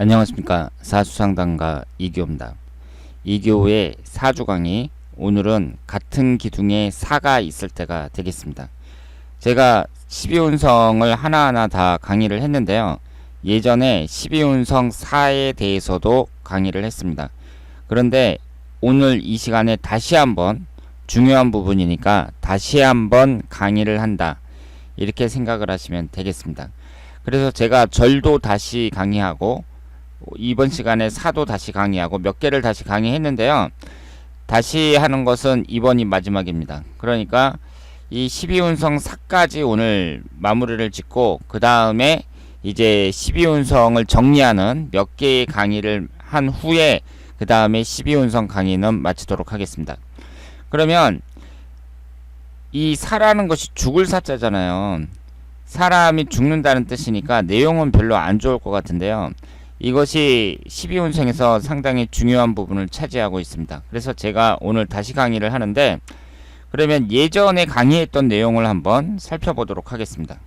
안녕하십니까. 사주상담가 이교입니다. 이교의 사주 강의, 오늘은 같은 기둥에 사가 있을 때가 되겠습니다. 제가 12운성을 하나하나 다 강의를 했는데요. 예전에 12운성 사에 대해서도 강의를 했습니다. 그런데 오늘 이 시간에 다시 한번 중요한 부분이니까 다시 한번 강의를 한다, 이렇게 생각을 하시면 되겠습니다. 그래서 제가 절도 다시 강의하고 이번 시간에 사도 다시 강의하고 몇 개를 다시 강의했는데요. 다시 하는 것은 이번이 마지막입니다. 그러니까 이 12운성 사까지 오늘 마무리를 짓고 그 다음에 이제 12운성을 정리하는 몇 개의 강의를 한 후에 그 다음에 12운성 강의는 마치도록 하겠습니다. 그러면 이 사라는 것이 죽을 사자잖아요. 사람이 죽는다는 뜻이니까 내용은 별로 안 좋을 것 같은데요. 이것이 12운성에서 상당히 중요한 부분을 차지하고 있습니다. 그래서 제가 오늘 다시 강의를 하는데, 그러면 예전에 강의했던 내용을 한번 살펴보도록 하겠습니다.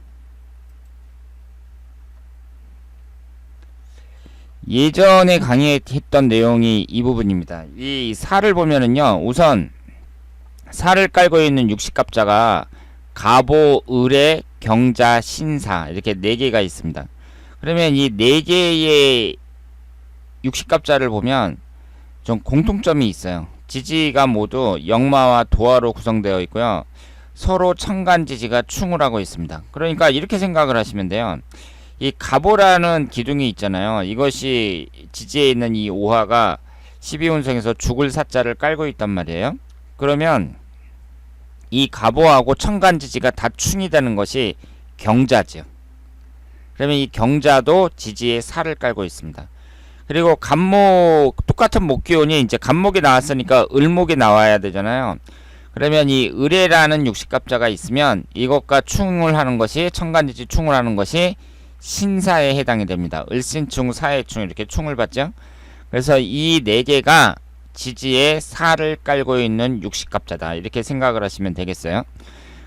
예전에 강의했던 내용이 이 부분입니다. 이 사를 보면은요, 우선 사를 깔고 있는 육식갑자가 갑오, 을의, 경자, 신사, 이렇게 4개가 있습니다. 그러면 이 4개의 육식갑자를 보면 좀 공통점이 있어요. 지지가 모두 역마와 도화로 구성되어 있고요. 서로 천간지지가 충을 하고 있습니다. 그러니까 이렇게 생각을 하시면 돼요. 이 갑오라는 기둥이 있잖아요. 이것이 지지에 있는 이 오화가 12운성에서 죽을 사자를 깔고 있단 말이에요. 그러면 이 갑오하고 천간지지가 다 충이 되는 것이 경자죠. 그러면 이 경자도 지지에 살을 깔고 있습니다. 그리고 간목, 똑같은 목기운이 이제 간목이 나왔으니까 을목이 나와야 되잖아요. 그러면 이 을해라는 육식갑자가 있으면 이것과 충을 하는 것이, 천간지지 충을 하는 것이 신사에 해당이 됩니다. 을신충, 사해충, 이렇게 충을 받죠. 그래서 이 4개가 지지에 살을 깔고 있는 육식갑자다, 이렇게 생각을 하시면 되겠어요.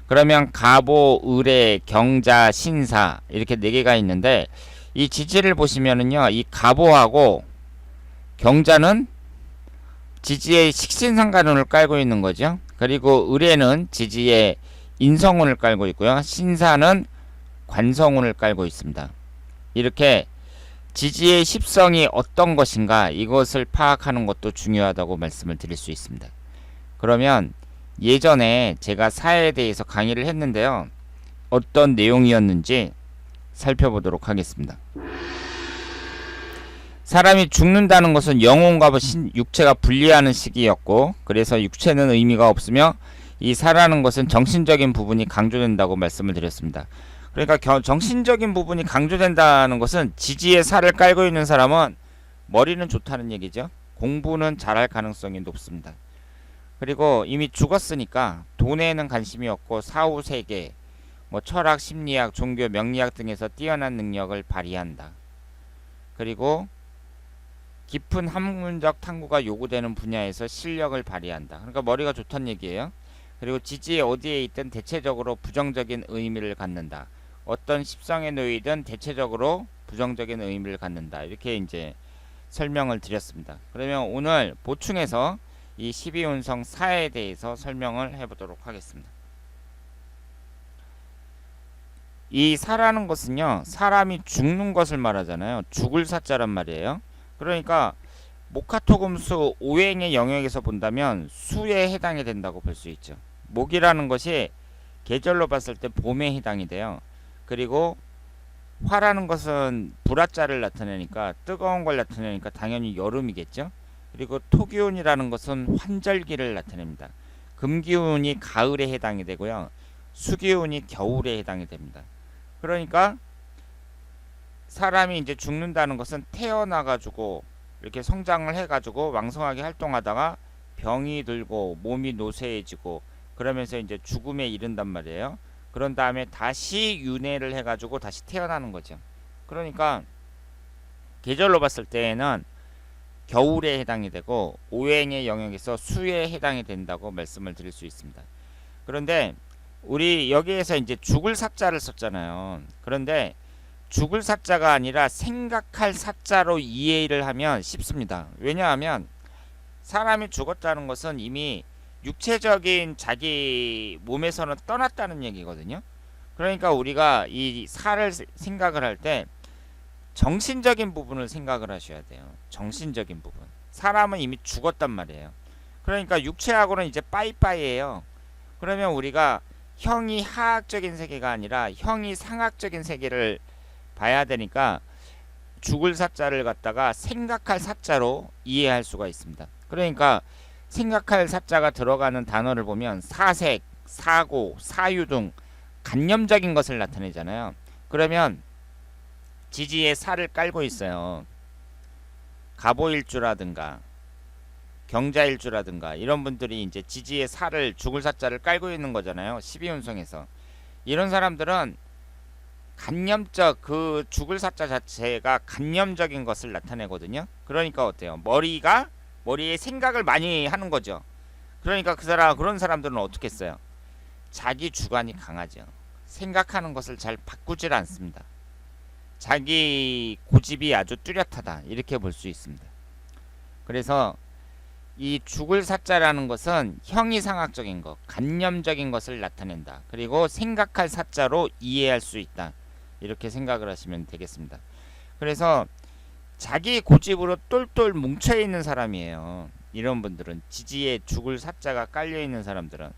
그러면 갑오, 을해, 경자, 신사, 이렇게 4개가 있는데, 이 지지를 보시면은요, 이 갑오하고 경자는 지지에 식신상간운을 깔고 있는 거죠. 그리고 을해는 지지에 인성운을 깔고 있고요. 신사는 관성운을 깔고 있습니다. 이렇게 지지의 십성이 어떤 것인가, 이것을 파악하는 것도 중요하다고 말씀을 드릴 수 있습니다. 그러면 예전에 제가 사에 대해서 강의를 했는데요. 어떤 내용이었는지 살펴보도록 하겠습니다. 사람이 죽는다는 것은 영혼과 육체가 분리하는 시기였고, 그래서 육체는 의미가 없으며 이 사라는 것은 정신적인 부분이 강조된다고 말씀을 드렸습니다. 그러니까 정신적인 부분이 강조된다는 것은 지지에 살을 깔고 있는 사람은 머리는 좋다는 얘기죠. 공부는 잘할 가능성이 높습니다. 그리고 이미 죽었으니까 돈에는 관심이 없고 사후 세계, 철학, 심리학, 종교, 명리학 등에서 뛰어난 능력을 발휘한다. 그리고 깊은 학문적 탐구가 요구되는 분야에서 실력을 발휘한다. 그러니까 머리가 좋다는 얘기예요. 그리고 지지에 어디에 있든 대체적으로 부정적인 의미를 갖는다. 어떤 십성에 놓이든 대체적으로 부정적인 의미를 갖는다. 이렇게 이제 설명을 드렸습니다. 그러면 오늘 보충해서 이 12운성 사에 대해서 설명을 해보도록 하겠습니다. 이 사라는 것은요, 사람이 죽는 것을 말하잖아요. 죽을 사자란 말이에요. 그러니까 목화토금수 오행의 영역에서 본다면 수에 해당이 된다고 볼 수 있죠. 목이라는 것이 계절로 봤을 때 봄에 해당이 돼요. 그리고 화라는 것은 불화자를 나타내니까, 뜨거운 걸 나타내니까 당연히 여름이겠죠. 그리고 토기운이라는 것은 환절기를 나타냅니다. 금기운이 가을에 해당이 되고요. 수기운이 겨울에 해당이 됩니다. 그러니까 사람이 이제 죽는다는 것은 태어나가지고 이렇게 성장을 해가지고 왕성하게 활동하다가 병이 들고 몸이 노쇠해지고 그러면서 이제 죽음에 이른단 말이에요. 그런 다음에 다시 윤회를 해가지고 다시 태어나는 거죠. 그러니까 계절로 봤을 때에는 겨울에 해당이 되고 오행의 영역에서 수에 해당이 된다고 말씀을 드릴 수 있습니다. 그런데 우리 여기에서 이제 죽을 사자를 썼잖아요. 그런데 죽을 사자가 아니라 생각할 사자로 이해를 하면 쉽습니다. 왜냐하면 사람이 죽었다는 것은 이미 육체적인 자기 몸에서는 떠났다는 얘기거든요. 그러니까 우리가 이 살을 생각을 할 때 정신적인 부분을 생각을 하셔야 돼요. 정신적인 부분. 사람은 이미 죽었단 말이에요. 그러니까 육체하고는 이제 빠이빠이예요. 그러면 우리가 형이 하학적인 세계가 아니라 형이 상학적인 세계를 봐야 되니까 죽을 사자를 갖다가 생각할 사자로 이해할 수가 있습니다. 그러니까 생각할 사자가 들어가는 단어를 보면 사색, 사고, 사유 등 관념적인 것을 나타내잖아요. 그러면 지지에 살을 깔고 있어요. 가보일주라든가 경자일주라든가 이런 분들이 이제 지지에 살을 죽을 사자를 깔고 있는 거잖아요. 12운성에서. 이런 사람들은 관념적 그 죽을 사자 자체가 관념적인 것을 나타내거든요. 그러니까 어때요? 머리에 생각을 많이 하는 거죠. 그러니까 그런 사람들은 어떻게 써요? 자기 주관이 강하죠. 생각하는 것을 잘 바꾸질 않습니다. 자기 고집이 아주 뚜렷하다 이렇게 볼 수 있습니다. 그래서 이 죽을 사자라는 것은 형이상학적인 것, 관념적인 것을 나타낸다. 그리고 생각할 사자로 이해할 수 있다. 이렇게 생각을 하시면 되겠습니다. 그래서 자기 고집으로 똘똘 뭉쳐있는 사람이에요. 이런 분들은 지지에 죽을 사자가 깔려있는 사람들은.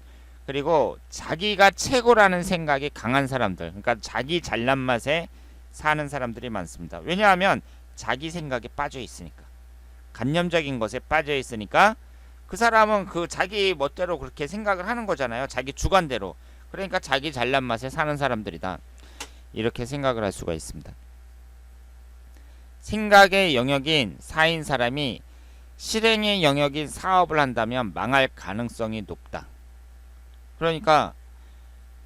그리고 자기가 최고라는 생각이 강한 사람들, 그러니까 자기 잘난 맛에 사는 사람들이 많습니다. 왜냐하면 자기 생각에 빠져 있으니까, 관념적인 것에 빠져 있으니까 그 사람은 그 자기 멋대로 그렇게 생각을 하는 거잖아요. 자기 주관대로. 그러니까 자기 잘난 맛에 사는 사람들이다. 이렇게 생각을 할 수가 있습니다. 생각의 영역인 사인 사람이 실행의 영역인 사업을 한다면 망할 가능성이 높다. 그러니까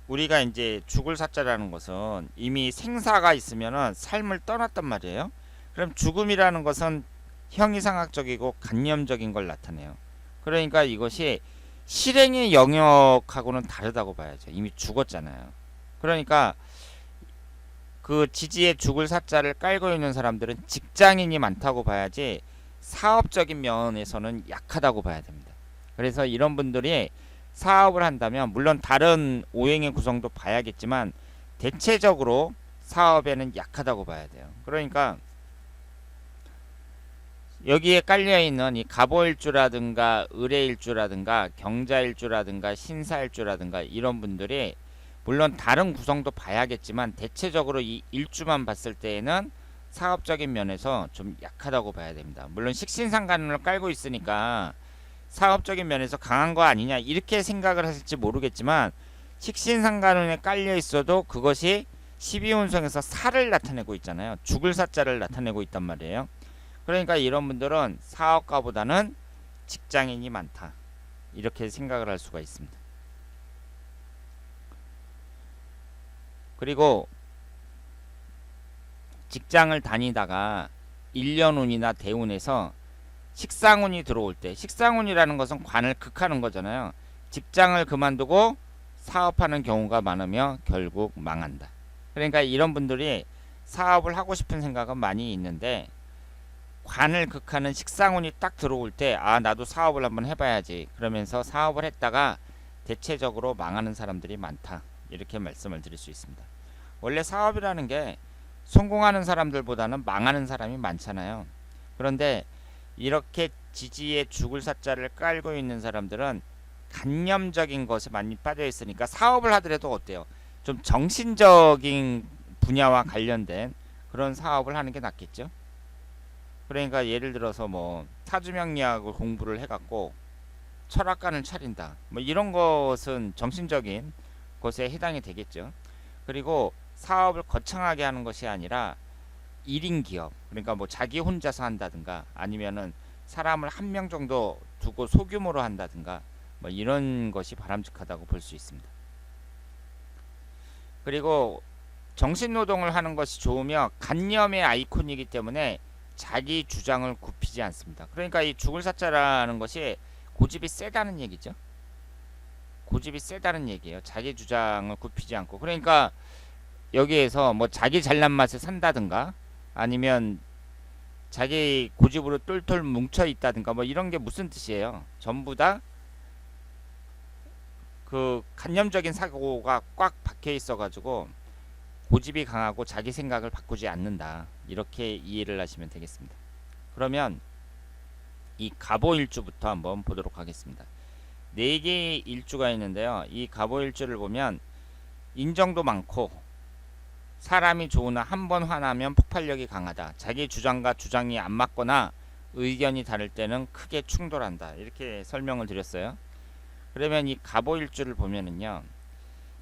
우리가 이제 죽을 사자라는 것은 이미 생사가 있으면은 삶을 떠났단 말이에요. 그럼 죽음이라는 것은 형이상학적이고 관념적인 걸 나타내요. 그러니까 이것이 실행의 영역하고는 다르다고 봐야죠. 이미 죽었잖아요. 그러니까 그 지지에 죽을 사자를 깔고 있는 사람들은 직장인이 많다고 봐야지 사업적인 면에서는 약하다고 봐야 됩니다. 그래서 이런 분들이 사업을 한다면 물론 다른 오행의 구성도 봐야겠지만 대체적으로 사업에는 약하다고 봐야 돼요. 그러니까 여기에 깔려있는 이 갑오일주라든가 을해일주라든가 경자일주라든가 신사일주라든가 이런 분들이 물론 다른 구성도 봐야겠지만 대체적으로 이 일주만 봤을 때에는 사업적인 면에서 좀 약하다고 봐야 됩니다. 물론 식신상관을 깔고 있으니까 사업적인 면에서 강한 거 아니냐 이렇게 생각을 하실지 모르겠지만 식신상관운에 깔려 있어도 그것이 12운성에서 살을 나타내고 있잖아요. 죽을 사자를 나타내고 있단 말이에요. 그러니까 이런 분들은 사업가보다는 직장인이 많다. 이렇게 생각을 할 수가 있습니다. 그리고 직장을 다니다가 1년운이나 대운에서 식상운이 들어올 때, 식상운이라는 것은 관을 극하는 거잖아요. 직장을 그만두고 사업하는 경우가 많으며 결국 망한다. 그러니까 이런 분들이 사업을 하고 싶은 생각은 많이 있는데 관을 극하는 식상운이 딱 들어올 때 아 나도 사업을 한번 해봐야지 그러면서 사업을 했다가 대체적으로 망하는 사람들이 많다. 이렇게 말씀을 드릴 수 있습니다. 원래 사업이라는 게 성공하는 사람들보다는 망하는 사람이 많잖아요. 그런데 이렇게 지지에 죽을 사자를 깔고 있는 사람들은 관념적인 것에 많이 빠져 있으니까 사업을 하더라도 어때요? 좀 정신적인 분야와 관련된 그런 사업을 하는 게 낫겠죠? 그러니까 예를 들어서 뭐 타주명리학을 공부를 해갖고 철학관을 차린다. 뭐 이런 것은 정신적인 것에 해당이 되겠죠. 그리고 사업을 거창하게 하는 것이 아니라 1인 기업, 그러니까 뭐 자기 혼자서 한다든가 아니면은 사람을 한 명 정도 두고 소규모로 한다든가 뭐 이런 것이 바람직하다고 볼 수 있습니다. 그리고 정신노동을 하는 것이 좋으며 관념의 아이콘이기 때문에 자기 주장을 굽히지 않습니다. 그러니까 이 죽을 사자라는 것이 고집이 세다는 얘기죠. 고집이 세다는 얘기예요. 자기 주장을 굽히지 않고. 그러니까 여기에서 뭐 자기 잘난 맛에 산다든가 아니면 자기 고집으로 똘똘 뭉쳐 있다든가 뭐 이런 게 무슨 뜻이에요? 전부 다 그 간념적인 사고가 꽉 박혀 있어 가지고 고집이 강하고 자기 생각을 바꾸지 않는다. 이렇게 이해를 하시면 되겠습니다. 그러면 이 갑오일주부터 한번 보도록 하겠습니다. 4개의 일주가 있는데요. 이 갑오일주를 보면 인정도 많고 사람이 좋으나 한 번 화나면 폭발력이 강하다. 자기 주장과 주장이 안 맞거나 의견이 다를 때는 크게 충돌한다. 이렇게 설명을 드렸어요. 그러면 이 갑오일주를 보면은요.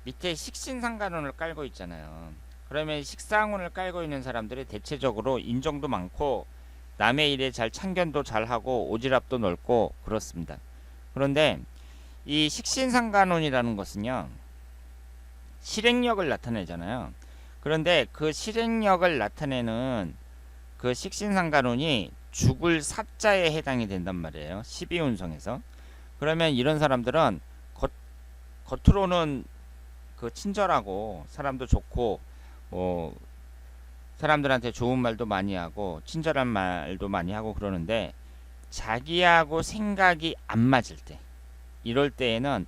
밑에 식신상간운을 깔고 있잖아요. 그러면 식상운을 깔고 있는 사람들이 대체적으로 인정도 많고 남의 일에 잘 참견도 잘하고 오지랖도 넓고 그렇습니다. 그런데 이 식신상간운이라는 것은요. 실행력을 나타내잖아요. 그런데 그 실행력을 나타내는 그 식신상간운이 죽을 사자에 해당이 된단 말이에요. 12운성에서. 그러면 이런 사람들은 겉으로는 그 친절하고 사람도 좋고 뭐 사람들한테 좋은 말도 많이 하고 친절한 말도 많이 하고 그러는데 자기하고 생각이 안 맞을 때 이럴 때에는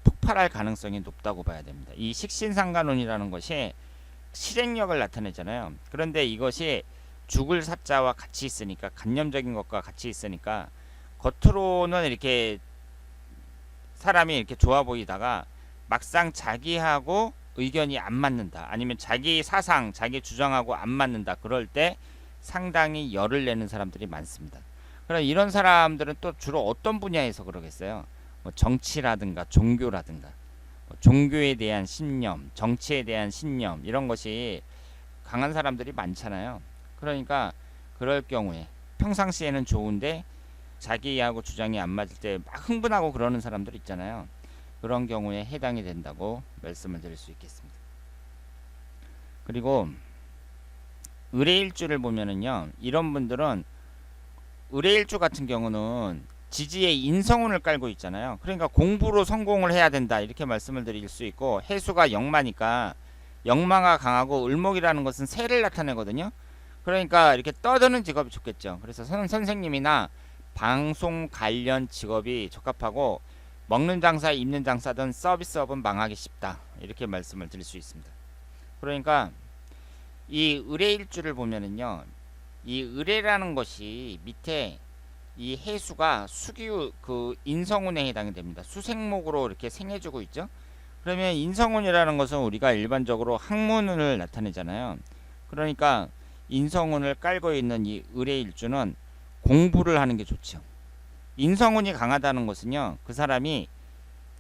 폭발할 가능성이 높다고 봐야 됩니다. 이 식신상간운이라는 것이 실행력을 나타내잖아요. 그런데 이것이 죽을 사자와 같이 있으니까 간념적인 것과 같이 있으니까 겉으로는 이렇게 사람이 이렇게 좋아 보이다가 막상 자기하고 의견이 안 맞는다. 아니면 자기 사상, 자기 주장하고 안 맞는다. 그럴 때 상당히 열을 내는 사람들이 많습니다. 그럼 이런 사람들은 또 주로 어떤 분야에서 그러겠어요? 뭐 정치라든가 종교라든가 종교에 대한 신념, 정치에 대한 신념 이런 것이 강한 사람들이 많잖아요. 그러니까 그럴 경우에 평상시에는 좋은데 자기하고 주장이 안 맞을 때 막 흥분하고 그러는 사람들 있잖아요. 그런 경우에 해당이 된다고 말씀을 드릴 수 있겠습니다. 그리고 을의일주를 보면은요. 이런 분들은 을의일주 같은 경우는 지지에 인성운을 깔고 있잖아요. 그러니까 공부로 성공을 해야 된다 이렇게 말씀을 드릴 수 있고 해수가 역마니까 역마가 강하고 을목이라는 것은 새를 나타내거든요. 그러니까 이렇게 떠드는 직업이 좋겠죠. 그래서 선생님이나 방송 관련 직업이 적합하고 먹는 장사, 입는 장사든 서비스업은 망하기 쉽다. 이렇게 말씀을 드릴 수 있습니다. 그러니까 이 을의일주를 보면은요. 이 을의라는 것이 밑에 이 해수가 수기우 그 인성운에 해당이 됩니다. 수생목으로 이렇게 생해주고 있죠. 그러면 인성운이라는 것은 우리가 일반적으로 학문운을 나타내잖아요. 그러니까 인성운을 깔고 있는 이 을의일주는 공부를 하는 게 좋죠. 인성운이 강하다는 것은요. 그 사람이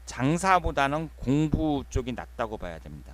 장사보다는 공부 쪽이 낫다고 봐야 됩니다.